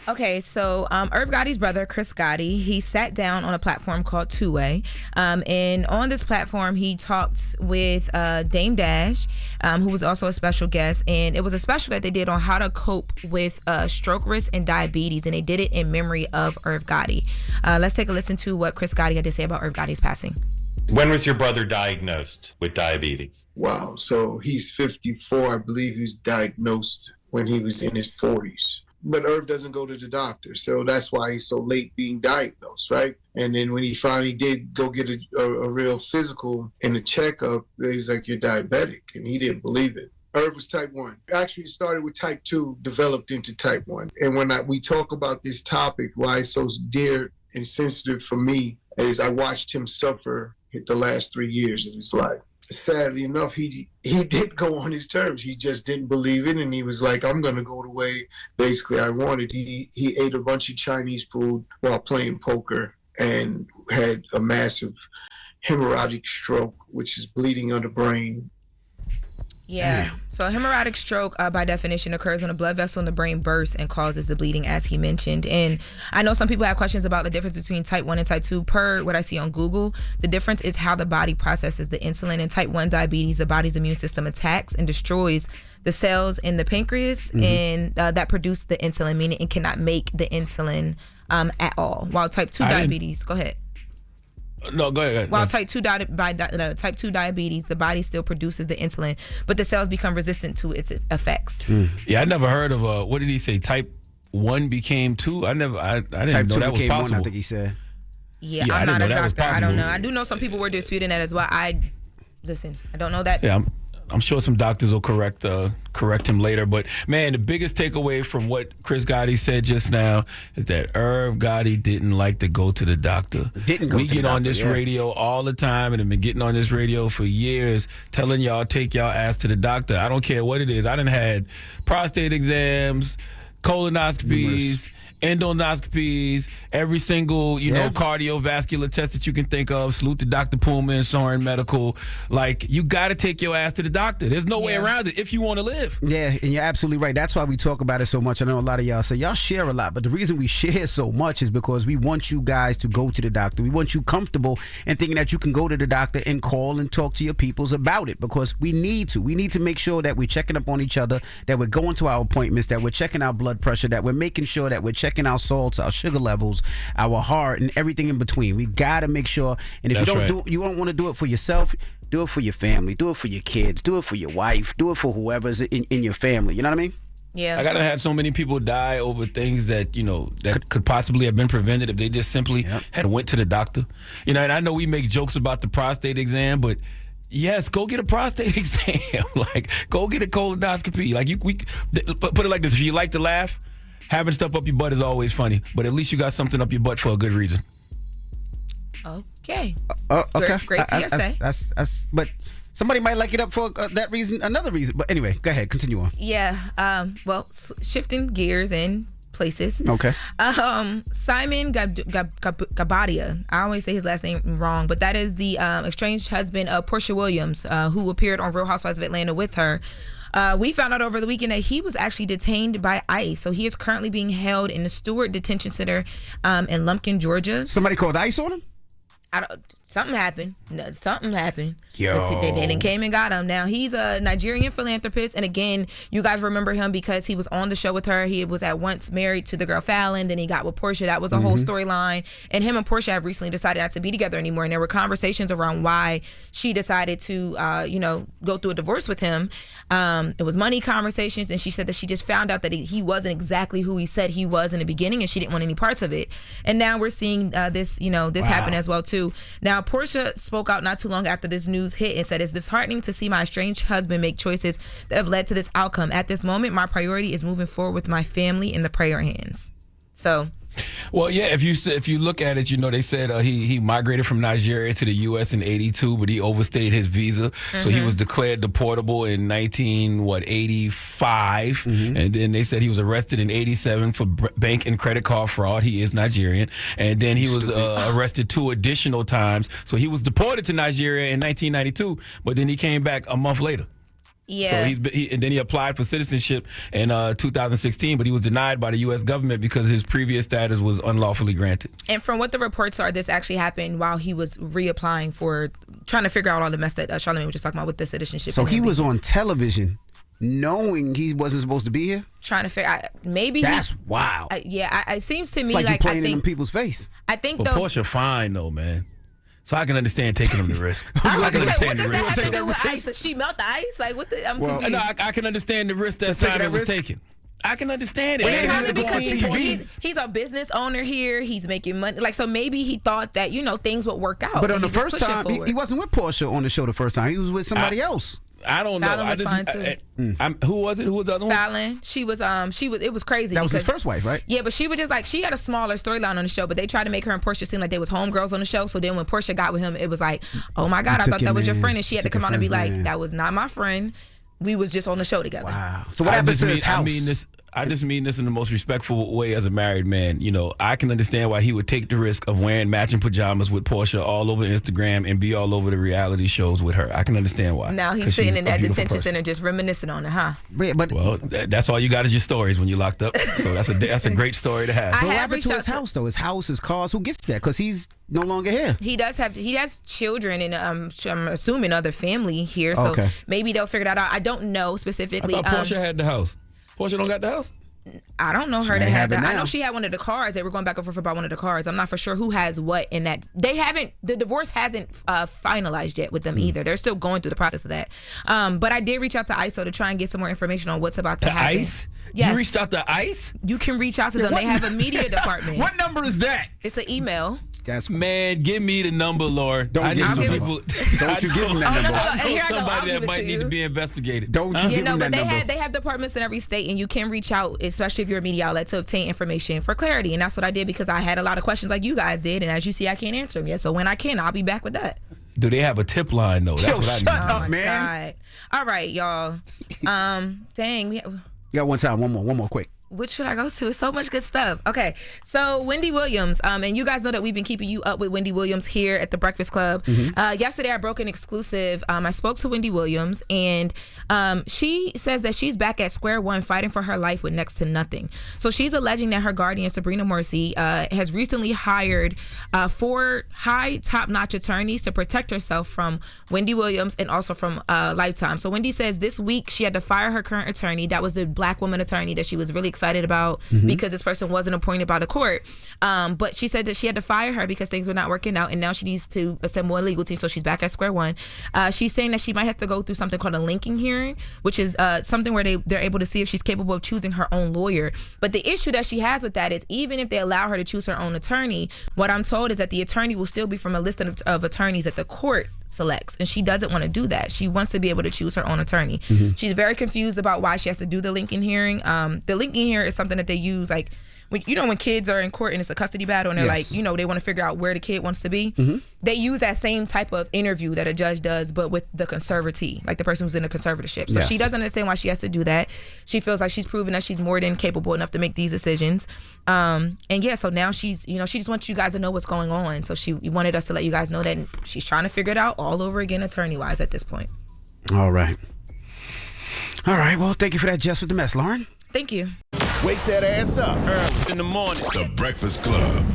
Okay, so Irv Gotti's brother, Chris Gotti, he sat down on a platform called Two Way. And on this platform, he talked with Dame Dash, who was also a special guest. And it was a special that they did on how to cope with stroke risk and diabetes. And they did it in memory of Irv Gotti. Let's take a listen to what Chris Gotti had to say about Irv Gotti's passing. When was your brother diagnosed with diabetes? Wow. So he's 54. I believe he was diagnosed when he was in his 40s. But Irv doesn't go to the doctor, so that's why he's so late being diagnosed, right? And then when he finally did go get a real physical and a checkup, he's like, you're diabetic, and he didn't believe it. Irv was type 1. Actually, it started with type 2, developed into type 1. And when we talk about this topic, why it's so dear and sensitive for me, is I watched him suffer the last 3 years of his life. Sadly enough, he did go on his terms. He just didn't believe it, and he was like, I'm going to go the way, basically, I wanted. He ate a bunch of Chinese food while playing poker and had a massive hemorrhagic stroke, which is bleeding on the brain. Yeah. So a hemorrhagic stroke, by definition, occurs when a blood vessel in the brain bursts and causes the bleeding, as he mentioned. And I know some people have questions about the difference between type 1 and type 2. Per what I see on Google, the difference is how the body processes the insulin. In type 1 diabetes, the body's immune system attacks and destroys the cells in the pancreas and that produce the insulin, meaning it cannot make the insulin at all. While type 2 diabetes, go ahead. No, go ahead. While type 2 diabetes, the body still produces the insulin, but the cells become resistant to its effects. Yeah, I never heard of what did he say? Type 1 became 2? I didn't type know 2 that was became possible. 1, I think he said. Yeah, I'm not a doctor. I don't know. I do know some people were disputing that as well. I don't know that. Yeah, I'm sure some doctors will correct him later. But, man, the biggest takeaway from what Chris Gotti said just now is that Irv Gotti didn't like to go to the doctor. We get on this radio all the time, and have been getting on this radio for years telling y'all, take y'all ass to the doctor. I don't care what it is. I done had prostate exams, colonoscopies, endoscopies, every single, cardiovascular test that you can think of. Salute to Dr. Puma and Soren Medical. Like, you got to take your ass to the doctor. There's no way around it if you want to live. Yeah, and you're absolutely right. That's why we talk about it so much. I know a lot of y'all say y'all share a lot, but the reason we share so much is because we want you guys to go to the doctor. We want you comfortable and thinking that you can go to the doctor and call and talk to your peoples about it, because we need to. We need to make sure that we're checking up on each other, that we're going to our appointments, that we're checking our blood pressure, that we're making sure that we're checking our salts, our sugar levels, our heart, and everything in between. We got to make sure. And if you don't want to do it for yourself, do it for your family, do it for your kids, do it for your wife, do it for whoever's in your family. You know what I mean? Yeah. I gotta have so many people die over things that could possibly have been prevented if they just simply had went to the doctor. And I know we make jokes about the prostate exam, but yes, go get a prostate exam. Like, go get a colonoscopy. Like, we put it like this: if you like to laugh, having stuff up your butt is always funny, but at least you got something up your butt for a good reason. Okay. Okay. Great PSA. But somebody might like it up for that reason, another reason. But anyway, go ahead, continue on. Yeah. Shifting gears and places. Okay. Simon Guobadia. I always say his last name wrong, but that is the estranged husband of Portia Williams, who appeared on Real Housewives of Atlanta with her. We found out over the weekend that he was actually detained by ICE. So he is currently being held in the Stewart Detention Center in Lumpkin, Georgia. Somebody called ICE on him? Something happened. Something happened. Yo. They then came and got him. Now, he's a Nigerian philanthropist. And again, you guys remember him because he was on the show with her. He was at once married to the girl Fallon. Then he got with Portia. That was a whole storyline. And him and Portia have recently decided not to be together anymore. And there were conversations around why she decided to, go through a divorce with him. It was money conversations. And she said that she just found out that he wasn't exactly who he said he was in the beginning. And she didn't want any parts of it. And now we're seeing this happen as well, too. Now, Portia spoke out not too long after this news hit and said, "It's disheartening to see my estranged husband make choices that have led to this outcome. At this moment, my priority is moving forward with my family in the prayer hands." So, well, yeah, if you look at it, they said he migrated from Nigeria to the U.S. in 82, but he overstayed his visa. So he was declared deportable in 1985. And then they said he was arrested in 87 for bank and credit card fraud. He is Nigerian. And then he was arrested 2 additional times. So he was deported to Nigeria in 1992, but then he came back a month later. Yeah. So and then he applied for citizenship in 2016, but he was denied by the U.S. government because his previous status was unlawfully granted. And from what the reports are, this actually happened while he was reapplying for trying to figure out all the mess that Charlamagne was just talking about with the citizenship. So he was on television knowing he wasn't supposed to be here? Trying to figure out, maybe that's wild. It seems to me it's like I playing think in people's face. I think but Portia fine though, man. So I can understand taking him the risk. I can understand the risk. What does that have to do with ice? She melt the ice? Like what? I'm confused. No, I can understand the risk that time was taken. I can understand it. And probably because he's a business owner here. He's making money. Like, so maybe he thought that, things would work out. But on the first time, he wasn't with Portia on the show the first time. He was with somebody else. I don't know. Fallon was fine too. Who was it? Who was the other one? Fallon. She was. It was crazy. That was his first wife, right? Yeah, but she was just like, she had a smaller storyline on the show, but they tried to make her and Portia seem like they was homegirls on the show. So then when Portia got with him, it was like, oh my God, I thought that was your friend, and she had to come out and be like, that was not my friend. We was just on the show together. Wow. So what happens to his house? I just mean this in the most respectful way as a married man. I can understand why he would take the risk of wearing matching pajamas with Portia all over Instagram and be all over the reality shows with her. I can understand why. Now he's sitting in that detention center just reminiscing on it, huh? Well, that's all you got is your stories when you're locked up. So that's a great story to have. But what happened to his house, though? His house, his cars, who gets that? Because he's no longer here. He has children and I'm assuming other family here. So maybe they'll figure that out. I don't know specifically. I thought Portia had the house. Portia don't got the house? I don't know her to have that. I know she had one of the cars. They were going back and forth about one of the cars. I'm not for sure who has what in that. The divorce hasn't finalized yet with them either. They're still going through the process of that. But I did reach out to ISO to try and get some more information on what's about to happen. ICE? Yes. You reached out to ICE? You can reach out to them. They have a media department. What number is that? It's an email. Man, give me the number, Lord. Don't you give him that number. I know somebody that might need to be investigated. Don't you give him that number. But they have departments in every state, and you can reach out, especially if you're a media outlet, to obtain information for clarity. And that's what I did because I had a lot of questions like you guys did, and as you see, I can't answer them yet. So when I can, I'll be back with that. Do they have a tip line though? That's what I need. Shut up, man. God. All right, y'all. Dang. You got one time. One more quick. Which should I go to? It's so much good stuff. Okay, so Wendy Williams, and you guys know that we've been keeping you up with Wendy Williams here at the Breakfast Club. Yesterday, I broke an exclusive. I spoke to Wendy Williams, and she says that she's back at square one, fighting for her life with next to nothing. So she's alleging that her guardian, Sabrina Morsi, has recently hired 4 high, top-notch attorneys to protect herself from Wendy Williams and also from Lifetime. So Wendy says this week she had to fire her current attorney. That was the black woman attorney that she was really excited about because this person wasn't appointed by the court. But she said that she had to fire her because things were not working out, and now she needs to assemble a legal team. So she's back at square one. She's saying that she might have to go through something called a linking hearing, which is something where they're able to see if she's capable of choosing her own lawyer. But the issue that she has with that is even if they allow her to choose her own attorney, what I'm told is that the attorney will still be from a list of attorneys that the court selects, and she doesn't want to do that. She wants to be able to choose her own attorney. She's very confused about why she has to do the linking hearing. The linking hearing is something that they use like when kids are in court and it's a custody battle and they're like, they want to figure out where the kid wants to be. They use that same type of interview that a judge does, but with the conservatee, like the person who's in a conservatorship. So she doesn't understand why she has to do that. She feels like she's proven that she's more than capable enough to make these decisions. So now she just wants you guys to know what's going on. So she wanted us to let you guys know that she's trying to figure it out all over again, attorney-wise at this point. All right. Well, thank you for that, Jess with the Mess. Lauren? Thank you. Wake that ass up. In the morning. The Breakfast Club.